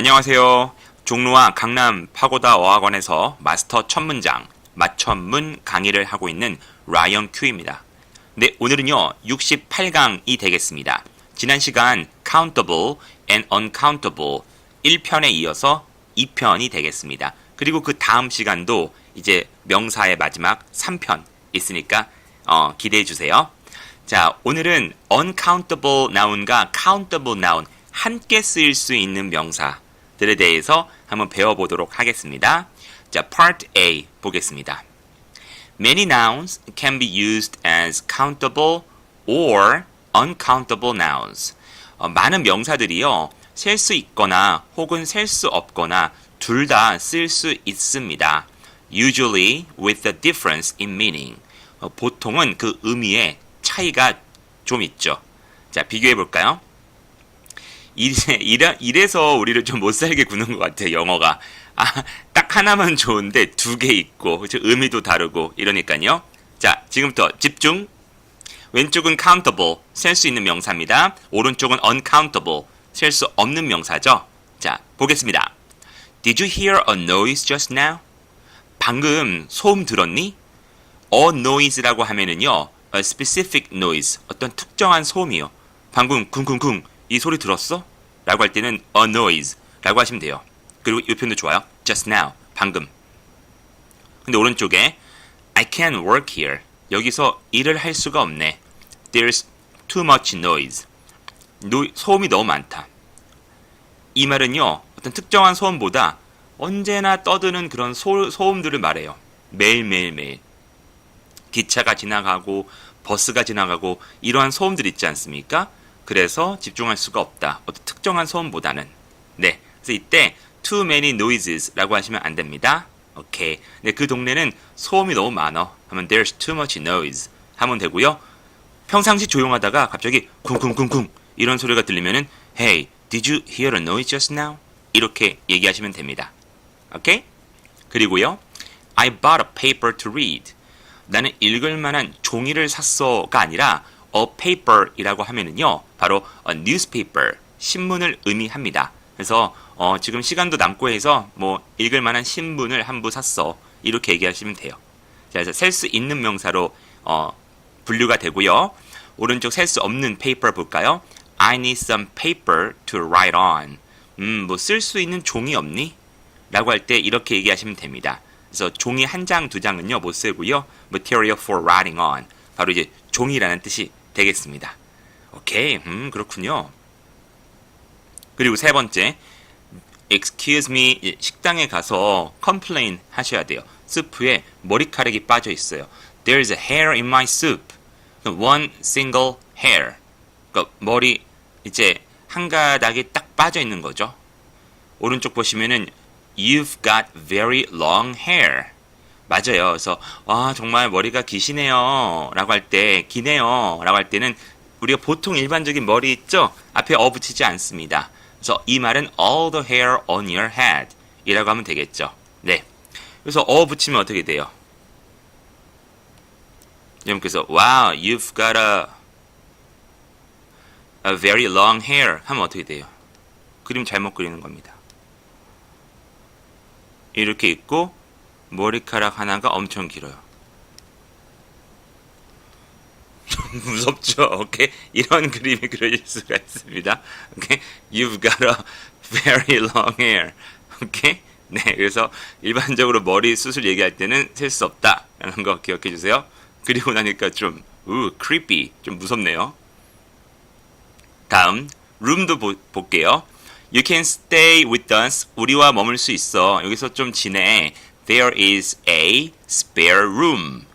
안녕하세요. 종로와 강남 파고다 어학원에서 마스터 첫 문장, 맞춤문 강의를 하고 있는 라이언 큐입니다. 네, 오늘은요, 68강이 되겠습니다. 지난 시간 countable and uncountable 1편에 이어서 2편이 되겠습니다. 그리고 그 다음 시간도 이제 명사의 마지막 3편 있으니까 기대해 주세요. 자, 오늘은 uncountable noun과 countable noun 함께 쓰일 수 있는 명사들에 대해서 한번 배워보도록 하겠습니다. 자, Part A 보겠습니다. Many nouns can be used as countable or uncountable nouns. 많은 명사들이요, 셀 수 있거나 혹은 셀 수 없거나 둘 다 쓸 수 있습니다. Usually with a difference in meaning. 보통은 그 의미에 차이가 좀 있죠. 자, 비교해 볼까요? 이래서 우리를 좀 못살게 구는 것 같아요, 영어가. 딱 하나만 좋은데 두 개 있고, 그렇죠? 의미도 다르고, 이러니까요. 자, 지금부터 집중. 왼쪽은 countable, 셀 수 있는 명사입니다. 오른쪽은 uncountable, 셀 수 없는 명사죠. 자, 보겠습니다. Did you hear a noise just now? 방금 소음 들었니? A noise라고 하면은요, a specific noise, 어떤 특정한 소음이요. 방금 쿵쿵쿵 이 소리 들었어? 라고 할 때는 a noise 라고 하시면 돼요. 그리고 이 표현도 좋아요. just now, 방금. 근데 오른쪽에 I can't work here. 여기서 일을 할 수가 없네. There's too much noise. 소음이 너무 많다. 이 말은요, 어떤 특정한 소음보다 언제나 떠드는 그런 소음들을 말해요. 매일매일. 기차가 지나가고 버스가 지나가고 이러한 소음들 있지 않습니까? 그래서 집중할 수가 없다. 어떤 특정한 소음보다는. 네, 그래서 이때 too many noises 라고 하시면 안 됩니다. 오케이. 네, 그 동네는 소음이 너무 많아. 하면 there's too much noise 하면 되고요. 평상시 조용하다가 갑자기 쿵쿵쿵쿵 이런 소리가 들리면은 Hey, did you hear a noise just now? 이렇게 얘기하시면 됩니다. 오케이? 그리고요. I bought a paper to read. 나는 읽을 만한 종이를 샀어가 아니라 a paper이라고 하면은요, 바로 a newspaper, 신문을 의미합니다. 그래서 지금 시간도 남고 해서 뭐 읽을 만한 신문을 한 부 샀어, 이렇게 얘기하시면 돼요. 자, 그래서 셀 수 있는 명사로 분류가 되고요. 오른쪽 셀 수 없는 paper 볼까요? I need some paper to write on. 뭐 쓸 수 있는 종이 없니? 라고 할 때 이렇게 얘기하시면 됩니다. 그래서 종이 한 장, 두 장은요, 못 쓰고요. Material for writing on. 바로 이제 종이라는 뜻이 되겠습니다. 오케이, 그렇군요. 그리고 세 번째, excuse me, 식당에 가서 complain 하셔야 돼요. 스프에 머리카락이 빠져 있어요. There's a hair in my soup. One single hair. 그러니까 머리 이제 한 가닥이 딱 빠져 있는 거죠. 오른쪽 보시면은 You've got very long hair. 맞아요. 그래서 정말 머리가 기시네요 라고 할 때, 기네요 라고 할 때는 우리가 보통 일반적인 머리 있죠? 앞에 붙이지 않습니다. 그래서 이 말은 all the hair on your head 이라고 하면 되겠죠. 네. 그래서 붙이면 어떻게 돼요? 여러분께서 wow, you've got a very long hair 하면 어떻게 돼요? 그림 잘못 그리는 겁니다. 이렇게 있고 머리카락 하나가 엄청 길어요. 무섭죠? 오케이? 이런 그림이 그려질 수가 있습니다. 오케이? You've got a very long hair. 오케이? 네, 그래서 일반적으로 머리 수술 얘기할 때는 셀 수 없다 라는 거 기억해 주세요. 그리고 나니까 좀 creepy, 좀 무섭네요. 다음 room도 볼게요. You can stay with us. 우리와 머물 수 있어. 여기서 좀 지내. There is a spare room.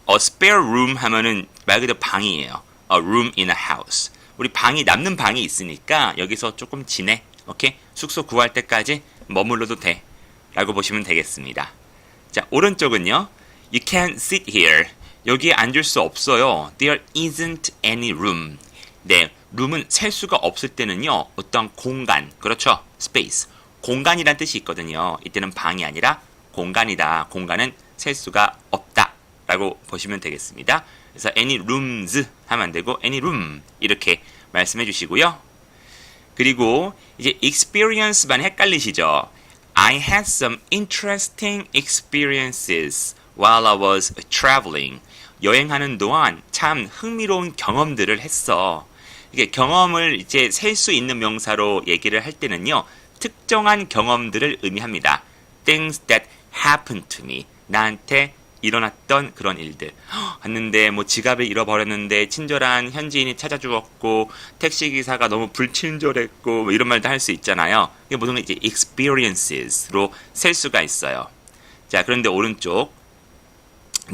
A spare room 하면은 말 그대로 방이에요. A room in a house. 우리 방이 남는 방이 있으니까 여기서 조금 지내. 오케이? 숙소 구할 때까지 머물러도 돼. 라고 보시면 되겠습니다. 자, 오른쪽은요. You can't sit here. 여기에 앉을 수 없어요. There isn't any room. 네, 룸은 셀 수가 없을 때는요, 어떤 공간, 그렇죠? space, 공간이란 뜻이 있거든요. 이때는 방이 아니라 공간이다. 공간은 셀 수가 없다 라고 보시면 되겠습니다. 그래서 any rooms 하면 안 되고 any room 이렇게 말씀해 주시고요. 그리고 이제 experience만 헷갈리시죠? I had some interesting experiences while I was traveling. 여행하는 동안 참 흥미로운 경험들을 했어. 이게 경험을 이제 셀 수 있는 명사로 얘기를 할 때는요, 특정한 경험들을 의미합니다. Things that happened to me. 나한테 일어났던 그런 일들. 갔는데 뭐 지갑을 잃어버렸는데 친절한 현지인이 찾아주었고 택시기사가 너무 불친절했고 뭐 이런 말도 할 수 있잖아요. 이게 모든 게 이제 experiences로 셀 수가 있어요. 자, 그런데 오른쪽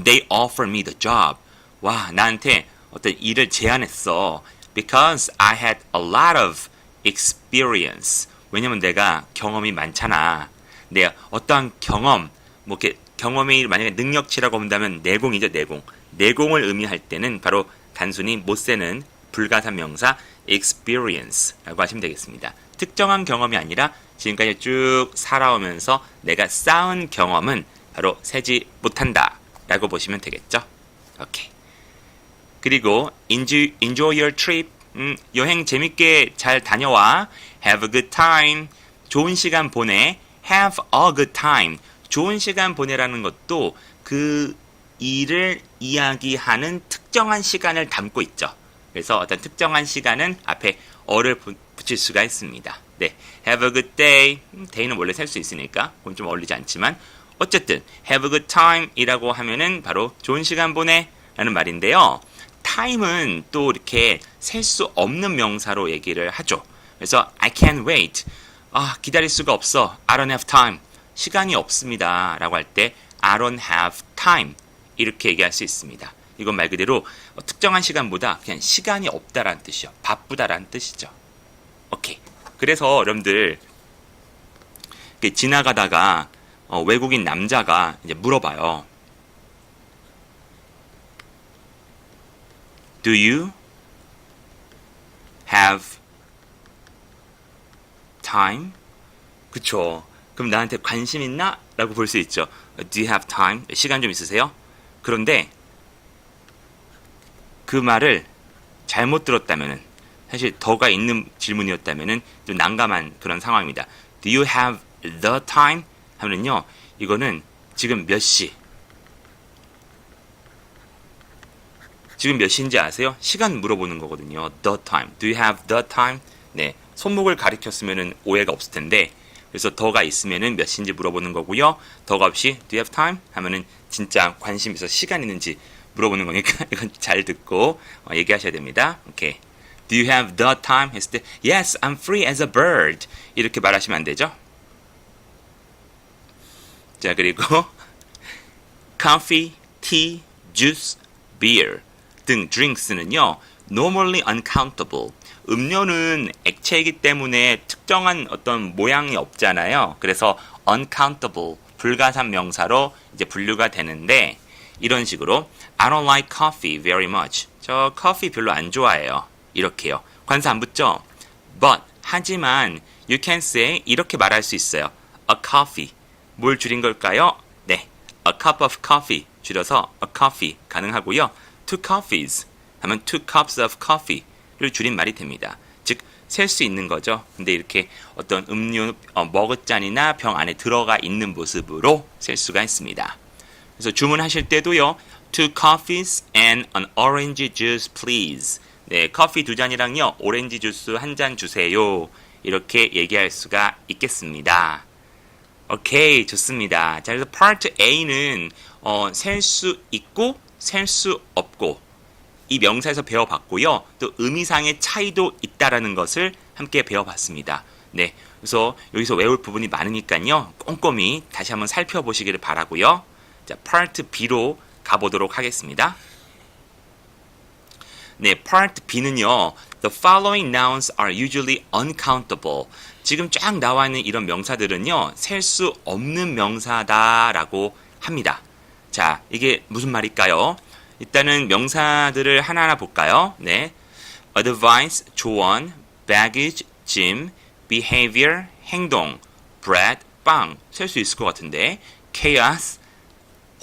They offered me the job. 와, 나한테 어떤 일을 제안했어. Because I had a lot of experience. 왜냐면 내가 경험이 많잖아. 내가 어떠한 경험, 뭐 이렇게 경험이 만약에 능력치라고 본다면 내공이죠, 내공. 내공을 의미할 때는 바로 단순히 못 세는 불가산 명사 experience라고 하시면 되겠습니다. 특정한 경험이 아니라 지금까지 쭉 살아오면서 내가 쌓은 경험은 바로 세지 못한다 라고 보시면 되겠죠. 오케이. 그리고 enjoy your trip. 여행 재밌게 잘 다녀와. Have a good time. 좋은 시간 보내. Have a good time. 좋은 시간 보내라는 것도 그 일을 이야기하는 특정한 시간을 담고 있죠. 그래서 어떤 특정한 시간은 앞에 어를 붙일 수가 있습니다. 네, have a good day. day는 원래 셀 수 있으니까 그건 좀 어울리지 않지만 어쨌든 have a good time 이라고 하면은 바로 좋은 시간 보내 라는 말인데요. time은 또 이렇게 셀 수 없는 명사로 얘기를 하죠. 그래서 I can't wait. 기다릴 수가 없어. I don't have time. 시간이 없습니다 라고 할 때 I don't have time 이렇게 얘기할 수 있습니다. 이건 말 그대로 특정한 시간보다 그냥 시간이 없다라는 뜻이요. 바쁘다라는 뜻이죠. 오케이. 그래서 여러분들 지나가다가 외국인 남자가 이제 물어봐요. Do you have time? 그쵸. 그럼 나한테 관심 있나? 라고 볼 수 있죠. Do you have time? 시간 좀 있으세요? 그런데 그 말을 잘못 들었다면은 사실 더가 있는 질문이었다면은 좀 난감한 그런 상황입니다. Do you have the time? 하면은요, 이거는 지금 몇 시? 지금 몇 시인지 아세요? 시간 물어보는 거거든요. The time. Do you have the time? 네, 손목을 가리켰으면은 오해가 없을 텐데. 그래서 더가 있으면은 몇 시인지 물어보는 거고요. 더가 없이 do you have time? 하면은 진짜 관심 있어 시간 있는지 물어보는 거니까 이건 잘 듣고 얘기하셔야 됩니다. 오케이. Do you have the time? 했을 때 Yes, I'm free as a bird. 이렇게 말하시면 안 되죠. 자, 그리고 coffee, tea, juice, beer 등 drinks는요. normally uncountable. 음료는 액체이기 때문에 특정한 어떤 모양이 없잖아요. 그래서 uncountable, 불가산 명사로 이제 분류가 되는데 이런 식으로 I don't like coffee very much. 저 커피 별로 안 좋아해요. 이렇게요. 관사 안 붙죠? But, 하지만 you can say 이렇게 말할 수 있어요. A coffee. 뭘 줄인 걸까요? 네, a cup of coffee 줄여서 a coffee 가능하고요. Two coffees 하면 two cups of coffee를 줄인 말이 됩니다. 즉, 셀 수 있는 거죠. 근데 이렇게 어떤 음료 머그잔이나 병 안에 들어가 있는 모습으로 셀 수가 있습니다. 그래서 주문하실 때도요. Two coffees and an orange juice please. 네, 커피 2잔이랑요. 오렌지 주스 1잔 주세요. 이렇게 얘기할 수가 있겠습니다. 오케이, 좋습니다. 자, 그래서 파트 A는 셀 수 있고 셀 수 없고 이 명사에서 배워봤고요. 또 의미상의 차이도 있다라는 것을 함께 배워봤습니다. 네, 그래서 여기서 외울 부분이 많으니까요. 꼼꼼히 다시 한번 살펴보시기를 바라고요. 자, 파트 B로 가보도록 하겠습니다. 네, 파트 B는요. The following nouns are usually uncountable. 지금 쫙 나와 있는 이런 명사들은요. 셀 수 없는 명사다라고 합니다. 자, 이게 무슨 말일까요? 일단은 명사들을 하나하나 볼까요? 네, advice, 조언, baggage, 짐, behavior, 행동, bread, 빵, 셀 수 있을 것 같은데, chaos,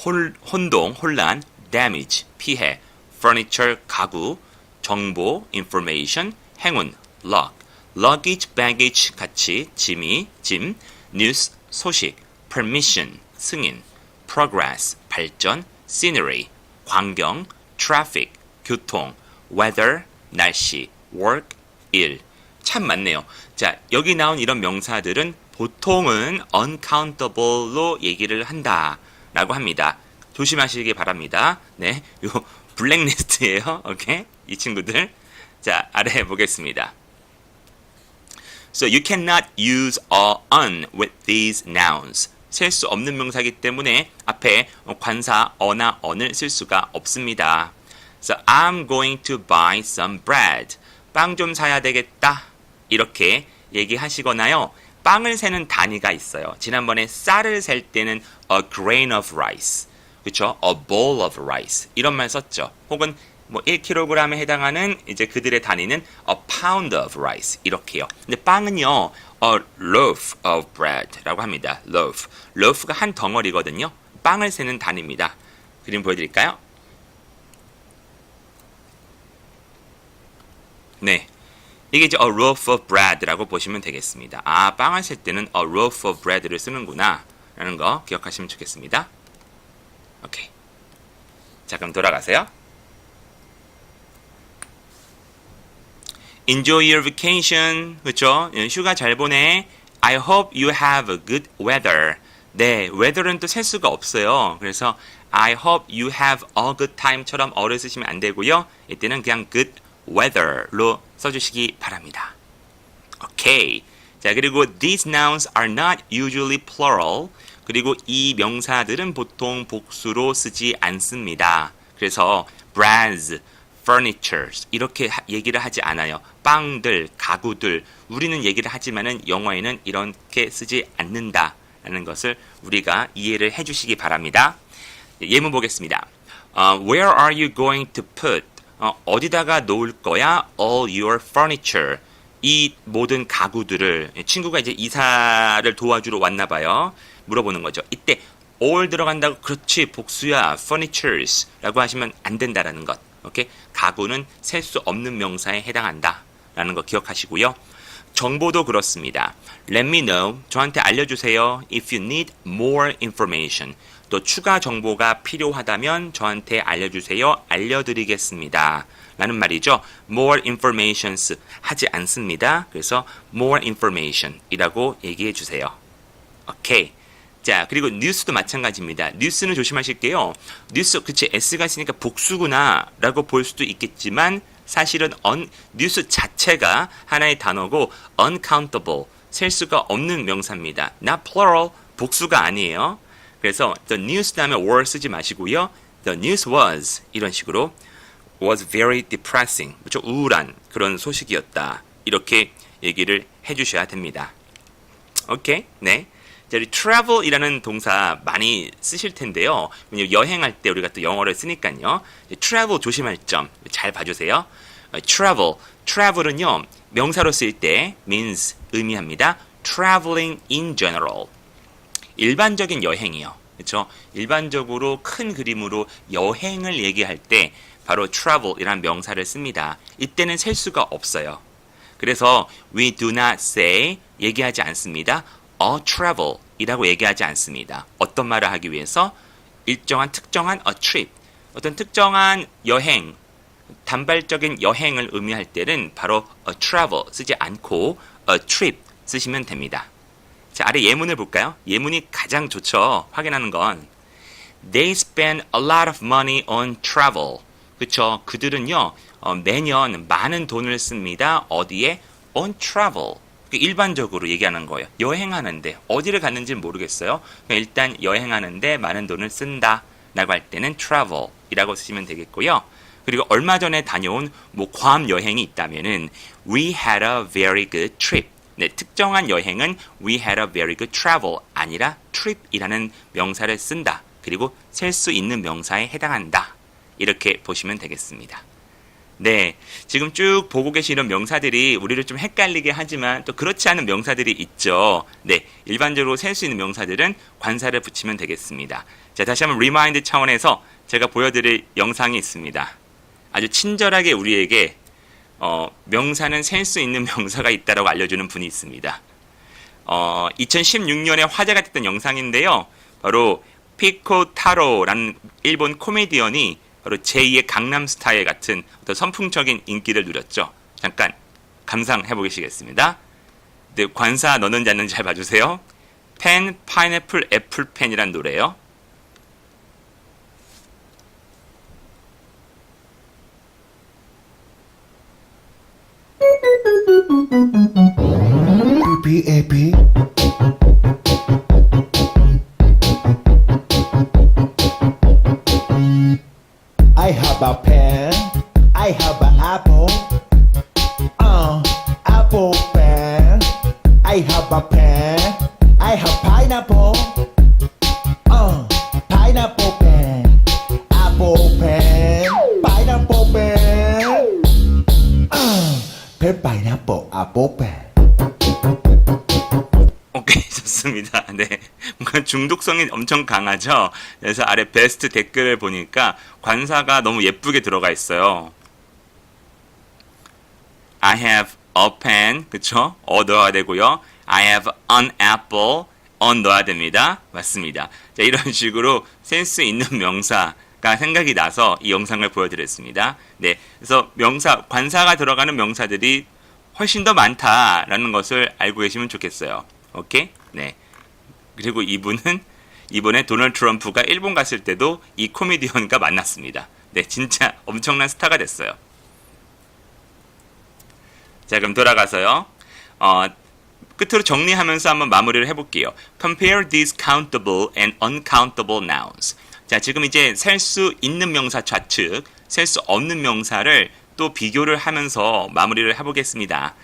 혼동, 혼란, damage, 피해, furniture, 가구, 정보, information, 행운, luck, luggage, baggage 같이 짐, news, 소식, permission, 승인, progress, 발전, scenery, 광경, traffic, 교통, weather, 날씨, work, 일. 참 많네요. 자, 여기 나온 이런 명사들은 보통은 uncountable로 얘기를 한다라고 합니다. 조심하시기 바랍니다. 네, 요 블랙리스트예요. 오케이? 이 친구들. 자, 아래 보겠습니다. So you cannot use on with these nouns. 셀 수 없는 명사이기 때문에 앞에 관사 어나 on을 쓸 수가 없습니다. So I'm going to buy some bread. 빵 좀 사야 되겠다. 이렇게 얘기하시거나요. 빵을 세는 단위가 있어요. 지난번에 쌀을 셀 때는 a grain of rice. 그렇죠? A bowl of rice. 이런 말 썼죠. 혹은 뭐 1kg에 해당하는 이제 그들의 단위는 a pound of rice. 이렇게요. 근데 빵은요. a loaf of bread라고 합니다. loaf. loaf가 한 덩어리거든요. 빵을 세는 단위입니다. 그림 보여드릴까요? 네. 이게 이제 a loaf of bread라고 보시면 되겠습니다. 아, 빵을 셀 때는 a loaf of bread를 쓰는구나 라는 거 기억하시면 좋겠습니다. 오케이. 자, 그럼 돌아가세요. Enjoy your vacation. 그렇죠? 휴가 잘 보내. I hope you have a good weather. 네, weather는 또 셀 수가 없어요. 그래서 I hope you have a good time처럼 어를 쓰시면 안 되고요. 이때는 그냥 good weather로 써주시기 바랍니다. 오케이. 자, 그리고 these nouns are not usually plural. 그리고 이 명사들은 보통 복수로 쓰지 않습니다. 그래서 breads, furnitures 이렇게 얘기를 하지 않아요. 빵들, 가구들 우리는 얘기를 하지만은 영어에는 이렇게 쓰지 않는다라는 것을 우리가 이해를 해주시기 바랍니다. 예문 보겠습니다. Where are you going to put? 어디다가 놓을 거야? All your furniture. 이 모든 가구들을 친구가 이제 이사를 도와주러 왔나 봐요. 물어보는 거죠. 이때 all 들어간다고 그렇지 복수야 furnitures 라고 하시면 안 된다라는 것. 오케이? 가구는 셀 수 없는 명사에 해당한다 라는 거 기억하시고요. 정보도 그렇습니다. Let me know. 저한테 알려주세요. If you need more information. 또 추가 정보가 필요하다면 저한테 알려주세요. 알려드리겠습니다. 라는 말이죠. More informations 하지 않습니다. 그래서 more information 이라고 얘기해 주세요. 오케이. 자, 그리고 뉴스도 마찬가지입니다. 뉴스는 조심하실게요. 뉴스, 그치, S가 있으니까 복수구나 라고 볼 수도 있겠지만 사실은 뉴스 자체가 하나의 단어고 uncountable, 셀 수가 없는 명사입니다. not plural, 복수가 아니에요. 그래서 the news 다음에 were 쓰지 마시고요. The news was 이런 식으로 was very depressing, 그렇죠? 우울한 그런 소식이었다. 이렇게 얘기를 해주셔야 됩니다. 오케이, 네. 자, travel이라는 동사 많이 쓰실 텐데요. 왜냐면 여행할 때 우리가 또 영어를 쓰니까요. travel 조심할 점 잘 봐주세요. travel은요 명사로 쓸 때 means 의미합니다. traveling in general. 일반적인 여행이요. 그렇죠? 일반적으로 큰 그림으로 여행을 얘기할 때 바로 travel이라는 명사를 씁니다. 이때는 셀 수가 없어요. 그래서 we do not say 얘기하지 않습니다. a travel 이라고 얘기하지 않습니다. 어떤 말을 하기 위해서 일정한 특정한 a trip 어떤 특정한 여행 단발적인 여행을 의미할 때는 바로 a travel 쓰지 않고 a trip 쓰시면 됩니다. 자, 아래 예문을 볼까요? 예문이 가장 좋죠. 확인하는 건 They spend a lot of money on travel. 그렇죠? 그들은요 매년 많은 돈을 씁니다. 어디에? on travel. 일반적으로 얘기하는 거예요. 여행하는데 어디를 갔는지 모르겠어요. 일단 여행하는데 많은 돈을 쓴다 라고 할 때는 travel 이라고 쓰시면 되겠고요. 그리고 얼마 전에 다녀온 뭐 괌 여행이 있다면은 we had a very good trip. 네, 특정한 여행은 we had a very good travel 아니라 trip이라는 명사를 쓴다. 그리고 셀 수 있는 명사에 해당한다. 이렇게 보시면 되겠습니다. 네, 지금 쭉 보고 계시는 명사들이 우리를 좀 헷갈리게 하지만 또 그렇지 않은 명사들이 있죠. 네, 일반적으로 셀 수 있는 명사들은 관사를 붙이면 되겠습니다. 자, 다시 한번 리마인드 차원에서 제가 보여드릴 영상이 있습니다. 아주 친절하게 우리에게 명사는 셀 수 있는 명사가 있다라고 알려주는 분이 있습니다. 2016년에 화제가 됐던 영상인데요. 바로 피코 타로라는 일본 코미디언이 바로 제2의 강남스타일 같은 어떤 선풍적인 인기를 누렸죠. 잠깐 감상해 보시겠습니다. 네, 관사 넣는지 안 넣는지 잘 봐주세요. 펜, 파인애플, 애플펜이란 노래요. B-A-B I have a pen I have an apple apple pen I have a pen I have pineapple pineapple pen apple pen pineapple pen pen pineapple apple pen 오케이, 좋습니다. 네. 뭔가 중독성이 엄청 강하죠? 그래서 아래 베스트 댓글을 보니까 관사가 너무 예쁘게 들어가 있어요. I have a pen, 그쵸? 넣어야 되고요. I have an apple, 넣어야 됩니다. 맞습니다. 자, 이런 식으로 센스 있는 명사가 생각이 나서 이 영상을 보여드렸습니다. 네. 그래서 관사가 들어가는 명사들이 훨씬 더 많다라는 것을 알고 계시면 좋겠어요. 오케이? 네. 그리고 이분은 이번에 도널드 트럼프가 일본 갔을 때도 이 코미디언과 만났습니다. 네, 진짜 엄청난 스타가 됐어요. 자, 그럼 돌아가서요. 끝으로 정리하면서 한번 마무리를 해볼게요. Compare these countable and uncountable nouns. 자, 지금 이제 셀 수 있는 명사 좌측, 셀 수 없는 명사를 또 비교를 하면서 마무리를 해보겠습니다.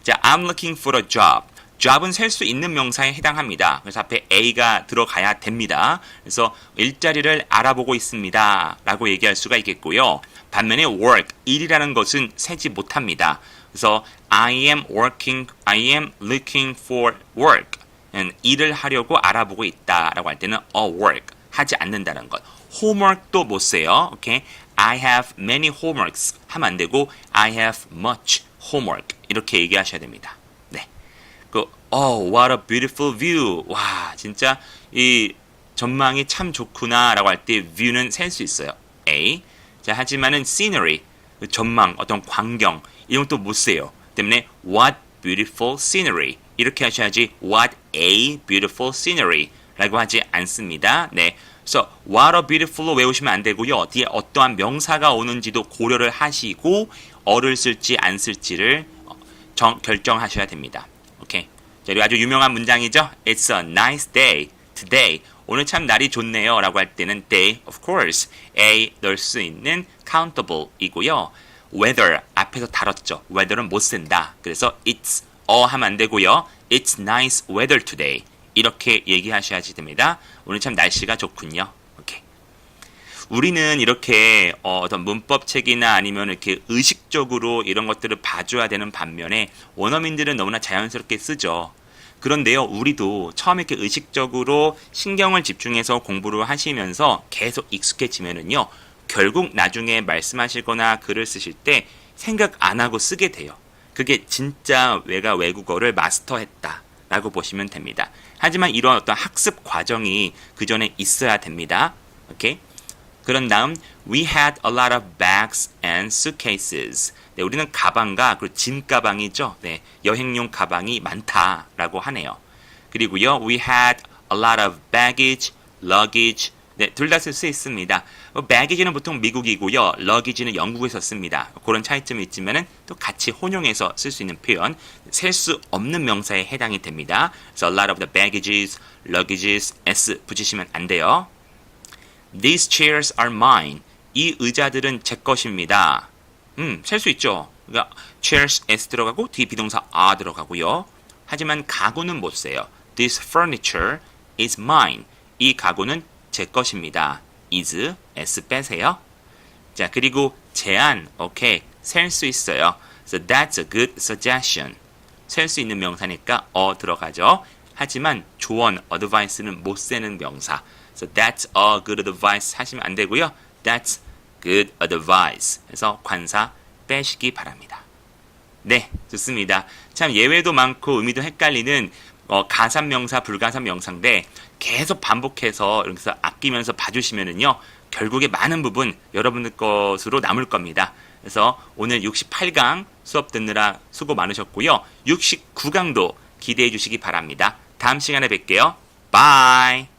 자, I'm looking for a job. job은 셀 수 있는 명사에 해당합니다. 그래서 앞에 a가 들어가야 됩니다. 그래서 일자리를 알아보고 있습니다. 라고 얘기할 수가 있겠고요. 반면에 work, 일이라는 것은 세지 못합니다. 그래서 I am looking for work. 일을 하려고 알아보고 있다라고 할 때는 a work, 하지 않는다는 것. homework도 못 써요. 오케이? I have many homeworks 하면 안 되고 I have much homework 이렇게 얘기하셔야 됩니다. 네. what a beautiful view. 와, 진짜 이 전망이 참 좋구나라고 할 때 view는 셀 수 있어요. A. 자, 하지만은 scenery, 전망, 어떤 광경 이런 것도 못 세요. 때문에 what beautiful scenery 이렇게 하셔야지 what a beautiful scenery 라고 하지 않습니다. 네. 그래서 what a beautiful로 외우시면 안 되고요. 뒤에 어떠한 명사가 오는지도 고려를 하시고 어를 쓸지 안 쓸지를 결정하셔야 됩니다. 오케이. 자, 그리고 아주 유명한 문장이죠. It's a nice day today. 오늘 참 날이 좋네요 라고 할 때는 day, of course, a 넣을 수 있는 countable 이고요. weather 앞에서 다뤘죠. weather는 못 쓴다. 그래서 it's 하면 안 되고요. It's nice weather today. 이렇게 얘기하셔야지 됩니다. 오늘 참 날씨가 좋군요. 오케이. 우리는 이렇게 어떤 문법책이나 아니면 이렇게 의식적으로 이런 것들을 봐줘야 되는 반면에 원어민들은 너무나 자연스럽게 쓰죠. 그런데요, 우리도 처음에 이렇게 의식적으로 신경을 집중해서 공부를 하시면서 계속 익숙해지면은요, 결국 나중에 말씀하시거나 글을 쓰실 때 생각 안 하고 쓰게 돼요. 그게 진짜 외국어를 마스터했다 라고 보시면 됩니다. 하지만 이런 어떤 학습 과정이 그 전에 있어야 됩니다. 오케이? 그런 다음 we had a lot of bags and suitcases. 네, 우리는 가방과 그리고 짐 가방이죠. 네, 여행용 가방이 많다라고 하네요. 그리고요, we had a lot of baggage, luggage. 네, 둘 다 쓸 수 있습니다. baggage는 보통 미국이고요, luggage는 영국에서 씁니다. 그런 차이점이 있지만은 또 같이 혼용해서 쓸 수 있는 표현, 셀 수 없는 명사에 해당이 됩니다. 그래서 a lot of the baggages, luggages, s 붙이시면 안 돼요. These chairs are mine. 이 의자들은 제 것입니다. 셀 수 있죠. 그러니까 chairs s 들어가고 뒤 비동사 are 들어가고요. 하지만 가구는 못 세요. This furniture is mine. 이 가구는 제 것입니다. is, s 빼세요. 자, 그리고 제안, 오케이, 셀 수 있어요. So that's a good suggestion. 셀 수 있는 명사니까 들어가죠. 하지만 조언, advice는 못 세는 명사. So that's a good advice 하시면 안 되고요. That's good advice. 그래서 관사 빼시기 바랍니다. 네, 좋습니다. 참 예외도 많고 의미도 헷갈리는 가산명사, 불가산명사인데 계속 반복해서 이렇게 아끼면서 봐주시면은요, 결국에 많은 부분 여러분들 것으로 남을 겁니다. 그래서 오늘 68강 수업 듣느라 수고 많으셨고요. 69강도 기대해 주시기 바랍니다. 다음 시간에 뵐게요. 바이.